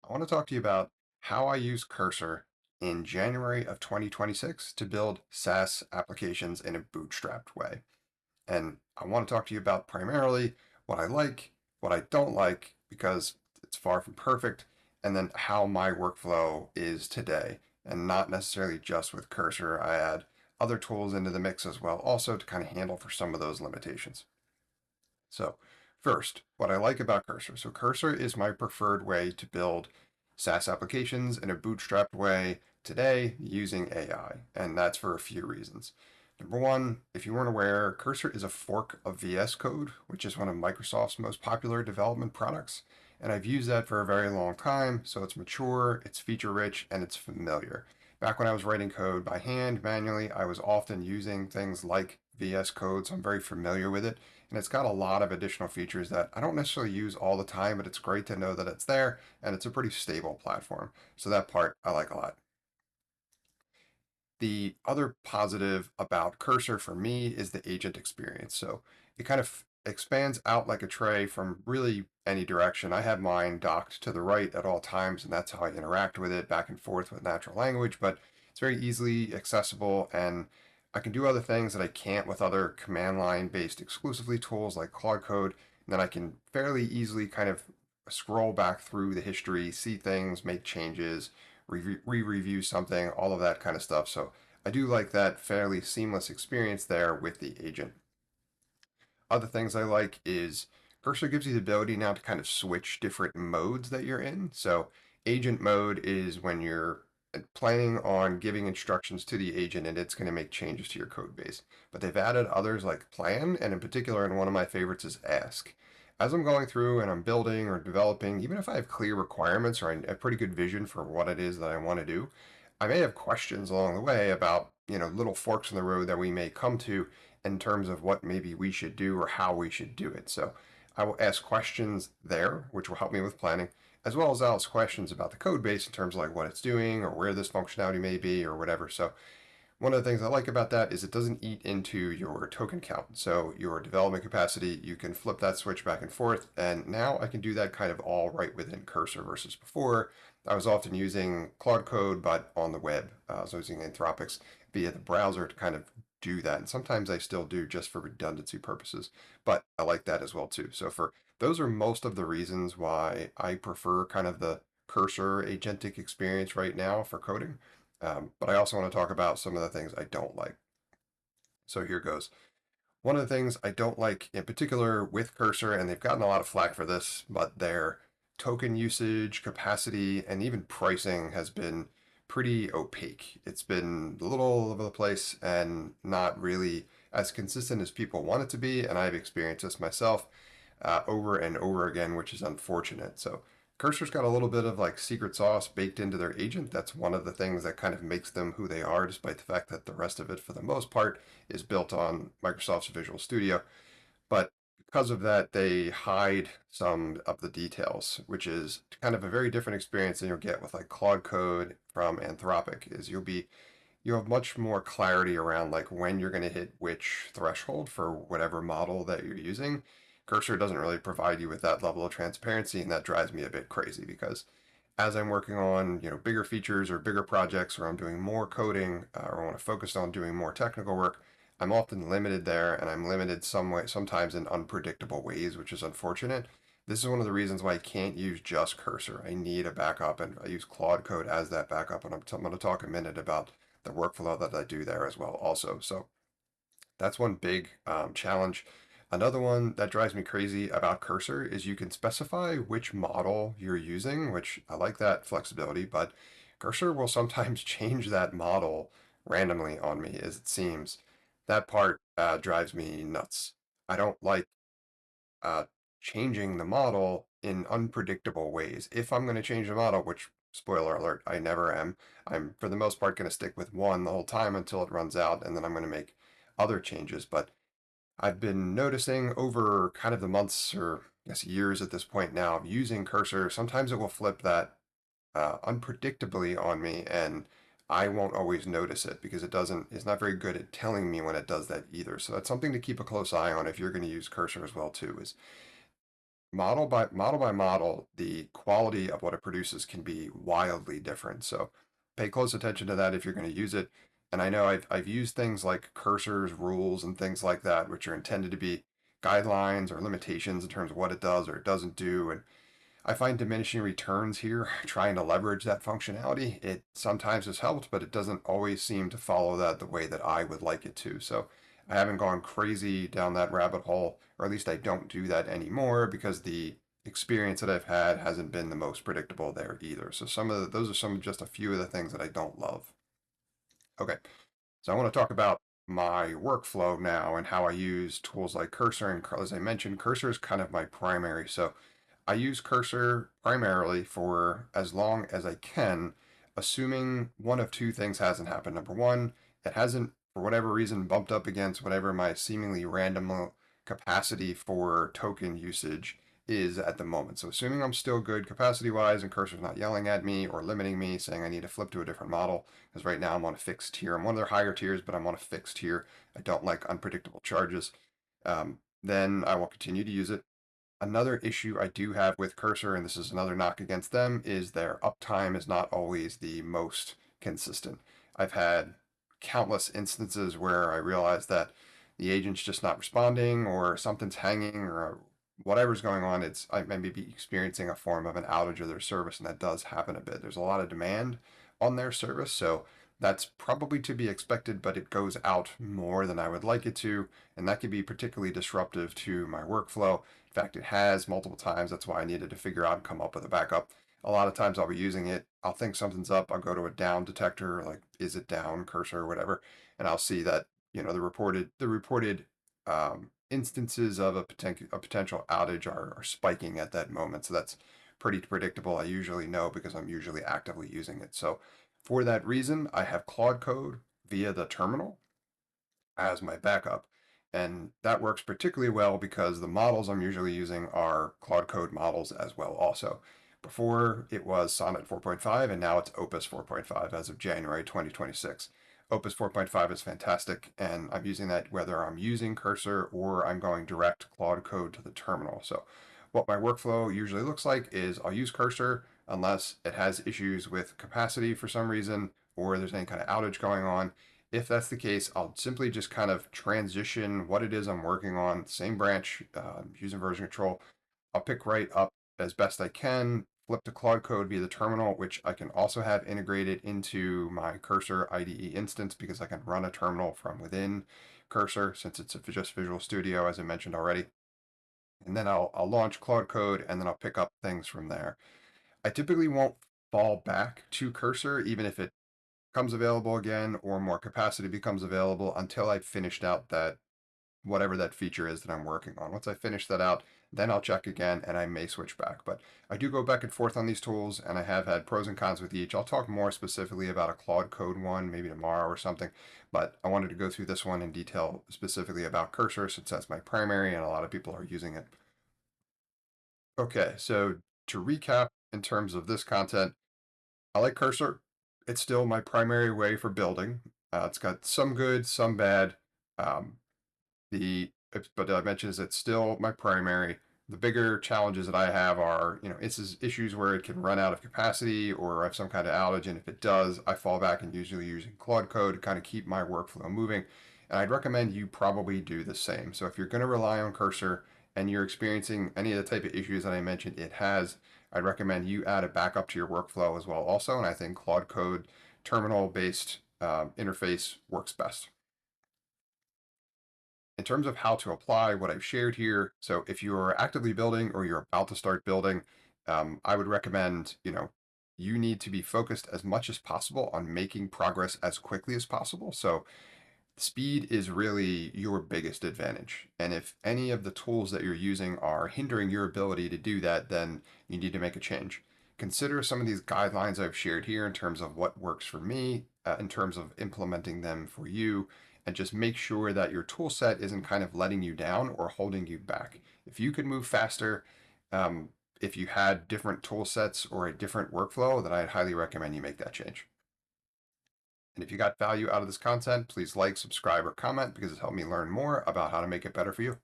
I want to talk to you about how I use Cursor in January of 2026 to build SaaS applications in a bootstrapped way. And I want to talk to you about primarily what I like, what I don't like, because it's far from perfect, and then how my workflow is today. And not necessarily just with Cursor, I add other tools into the mix as well, also to kind of handle for some of those limitations. So, first, what I like about Cursor. So, Cursor is my preferred way to build SaaS applications in a bootstrapped way today using AI, and that's for a few reasons. Number one, if you weren't aware, Cursor is a fork of VS Code, which is one of Microsoft's most popular development products. And I've used that for a very long time, so it's mature, it's feature rich, and it's familiar. Back when I was writing code by hand manually, I was often using things like VS Code, so I'm very familiar with it. And it's got a lot of additional features that I don't necessarily use all the time, but it's great to know that it's there and it's a pretty stable platform. So that part I like a lot. The other positive about Cursor for me is the agent experience. So it kind of expands out like a tray from really any direction. I have mine docked to the right at all times, and that's how I interact with it back and forth with natural language, but it's very easily accessible and I can do other things that I can't with other command line based exclusively tools like Claude Code. And then I can fairly easily kind of scroll back through the history, see things, make changes, re-review something, all of that kind of stuff. So I do like that fairly seamless experience there with the agent. Other things I like is Cursor gives you the ability now to kind of switch different modes that you're in. So agent mode is when you're planning on giving instructions to the agent and it's going to make changes to your code base. But they've added others like plan, and in particular, and one of my favorites is ask. As I'm going through and I'm building or developing, even if I have clear requirements or a pretty good vision for what it is that I want to do, I may have questions along the way about, little forks in the road that we may come to in terms of what maybe we should do or how we should do it. So I will ask questions there, which will help me with planning, as well as I'll ask questions about the code base in terms of like what it's doing or where this functionality may be or whatever. So one of the things I like about that is it doesn't eat into your token count. So your development capacity, you can flip that switch back and forth. And now I can do that kind of all right within Cursor versus before. I was often using Claude Code, but on the web. So I was using Anthropic's via the browser to kind of do that. And sometimes I still do just for redundancy purposes, but I like that as well too. So for those are most of the reasons why I prefer kind of the Cursor agentic experience right now for coding. But I also want to talk about some of the things I don't like. So here goes. One of the things I don't like in particular with Cursor, and they've gotten a lot of flack for this, but their token usage, capacity, and even pricing has been pretty opaque. It's been a little all over the place and not really as consistent as people want it to be. And I've experienced this myself over and over again, which is unfortunate. So Cursor's got a little bit of like secret sauce baked into their agent. That's one of the things that kind of makes them who they are, despite the fact that the rest of it, for the most part, is built on Microsoft's Visual Studio. But because of that, they hide some of the details, which is kind of a very different experience than you'll get with like Claude Code from Anthropic. Is you'll have much more clarity around like when you're going to hit which threshold for whatever model that you're using. Cursor doesn't really provide you with that level of transparency, and that drives me a bit crazy because as I'm working on bigger features or bigger projects, or I'm doing more coding, or I want to focus on doing more technical work, I'm often limited there, and I'm limited sometimes in unpredictable ways, which is unfortunate. This is one of the reasons why I can't use just Cursor. I need a backup, and I use Claude Code as that backup. And I'm going to talk a minute about the workflow that I do there as well, also. So that's one big challenge. Another one that drives me crazy about Cursor is you can specify which model you're using, which I like that flexibility, but Cursor will sometimes change that model randomly on me, as it seems. That part drives me nuts. I don't like uh, changing the model in unpredictable ways. If I'm going to change the model, which, spoiler alert, I never am, I'm for the most part going to stick with one the whole time until it runs out, and then I'm going to make other changes. But I've been noticing over kind of the months, or I guess years at this point now, of using Cursor, sometimes it will flip that unpredictably on me, and I won't always notice it because it's not very good at telling me when it does that either. So that's something to keep a close eye on if you're going to use Cursor as well too, is model by model, the quality of what it produces can be wildly different. So pay close attention to that if you're going to use it. And I know I've used things like cursors, rules, and things like that, which are intended to be guidelines or limitations in terms of what it does or it doesn't do. And I find diminishing returns here, trying to leverage that functionality. It sometimes has helped, but it doesn't always seem to follow that the way that I would like it to. So I haven't gone crazy down that rabbit hole, or at least I don't do that anymore because the experience that I've had hasn't been the most predictable there either. So those are just a few of the things that I don't love. Okay, so I want to talk about my workflow now and how I use tools like Cursor. And as I mentioned, Cursor is kind of my primary. So I use Cursor primarily for as long as I can, assuming one of two things hasn't happened. Number one, it hasn't, for whatever reason, bumped up against whatever my seemingly random capacity for token usage is at the moment. So assuming I'm still good capacity wise and Cursor's not yelling at me or limiting me, saying I need to flip to a different model, because right now I'm on a fixed tier. I'm one of their higher tiers, but I'm on a fixed tier. I don't like unpredictable charges. Then I will continue to use it. Another issue I do have with Cursor, and this is another knock against them, is their uptime is not always the most consistent. I've had countless instances where I realize that the agent's just not responding or something's hanging or whatever's going on. I may be experiencing a form of an outage of their service, and that does happen a bit. There's a lot of demand on their service, so that's probably to be expected, but it goes out more than I would like it to, and that can be particularly disruptive to my workflow. In fact, it has multiple times. That's why I needed to figure out and come up with a backup. A lot of times I'll be using it. I'll think something's up. I'll go to a down detector, like is it down, cursor, or whatever, and I'll see that the reported instances of a potential outage are spiking at that moment. So that's pretty predictable. I usually know because I'm usually actively using it. So for that reason, I have Claude Code via the terminal as my backup. And that works particularly well because the models I'm usually using are Claude Code models as well also. Before it was Sonnet 4.5 and now it's Opus 4.5 as of January 2026. Opus 4.5 is fantastic and I'm using that whether I'm using Cursor or I'm going direct Claude Code to the terminal. So what my workflow usually looks like is I'll use Cursor unless it has issues with capacity for some reason or there's any kind of outage going on. If that's the case, I'll simply just kind of transition what it is I'm working on, same branch, using version control. I'll pick right up as best I can, flip to Claude Code via the terminal, which I can also have integrated into my Cursor IDE instance because I can run a terminal from within Cursor since it's just Visual Studio, as I mentioned already. And then I'll launch Claude Code and then I'll pick up things from there. I typically won't fall back to Cursor, even if it becomes available again or more capacity becomes available until I've finished out that whatever that feature is that I'm working on. Once I finish that out, then I'll check again and I may switch back. But I do go back and forth on these tools and I have had pros and cons with each. I'll talk more specifically about a Claude Code one maybe tomorrow or something, but I wanted to go through this one in detail specifically about Cursor since that's my primary and a lot of people are using it. Okay, so to recap in terms of this content, I like Cursor. It's still my primary way for building. It's got some good, some bad. Um, but I mentioned is it's still my primary. The bigger challenges that I have are, it's issues where it can run out of capacity or have some kind of outage, and if it does, I fall back and usually using Claude Code to kind of keep my workflow moving. And I'd recommend you probably do the same. So if you're going to rely on Cursor and you're experiencing any of the type of issues that I mentioned, it has. I'd recommend you add a backup to your workflow as well, also. And I think Claude Code terminal-based interface works best in terms of how to apply what I've shared here. So if you are actively building or you're about to start building, I would recommend, you need to be focused as much as possible on making progress as quickly as possible. So speed is really your biggest advantage. And if any of the tools that you're using are hindering your ability to do that, then you need to make a change. Consider some of these guidelines I've shared here in terms of what works for me, in terms of implementing them for you, and just make sure that your tool set isn't kind of letting you down or holding you back. If you could move faster, if you had different tool sets or a different workflow, then I'd highly recommend you make that change. And if you got value out of this content, please like, subscribe, or comment because it's helped me learn more about how to make it better for you.